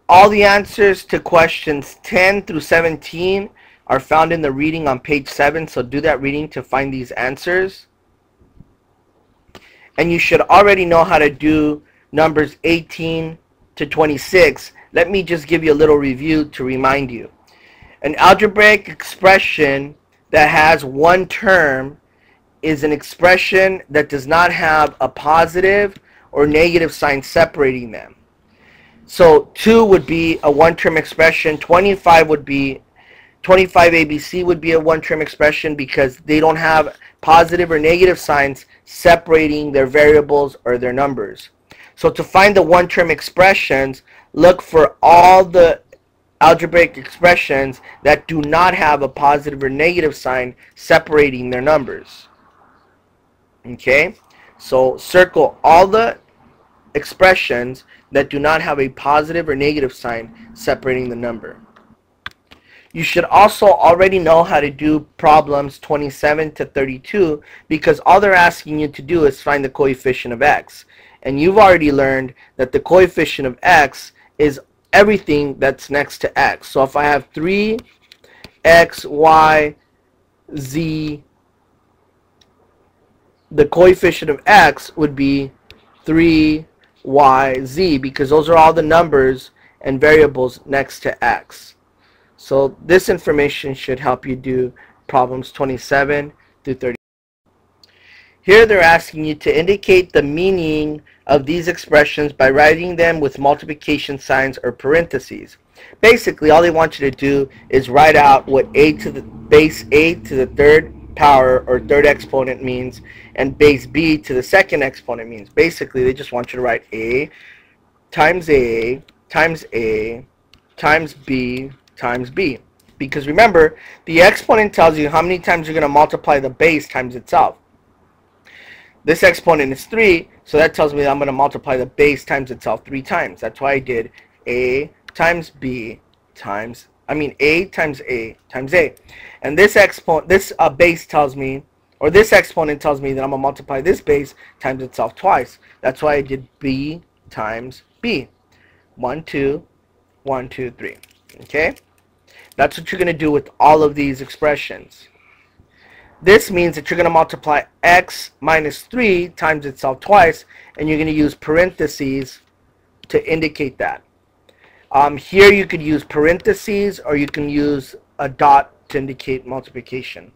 All the answers to questions 10 through 17 are found in the reading on page 7, so do that reading to find these answers. And you should already know how to do numbers 18 to 26. Let me just give you a little review to remind you. An algebraic expression that has one term is an expression that does not have a positive or negative sign separating them. So 2 would be a one-term expression, 25 ABC would be a one-term expression because they don't have positive or negative signs separating their variables or their numbers. So to find the one-term expressions, look for all the algebraic expressions that do not have a positive or negative sign separating their numbers. Okay, so circle all the expressions that do not have a positive or negative sign separating the number. You should also already know how to do problems 27 to 32 because all they're asking you to do is find the coefficient of x. And you've already learned that the coefficient of x is everything that's next to x. So if I have 3x, y, z, the coefficient of x would be 3, y, z because those are all the numbers and variables next to x. So this information should help you do problems 27 through 30. Here they're asking you to indicate the meaning of these expressions by writing them with multiplication signs or parentheses. Basically, all they want you to do is write out what a to the base a to the third power or third exponent means and base b to the second exponent means. Basically, they just want you to write a times a times a times b times b. Because remember, the exponent tells you how many times you're going to multiply the base times itself. This exponent is 3, so that tells me that I'm going to multiply the base times itself 3 times. That's why I did a times b times, a times a times a. And this base tells me, or this exponent tells me that I'm going to multiply this base times itself twice. That's why I did b times b. 1, 2, 1, 2, 3. Okay? That's what you're going to do with all of these expressions. This means that you're going to multiply x minus 3 times itself twice, and you're going to use parentheses to indicate that. Here you could use parentheses, or you can use a dot to indicate multiplication.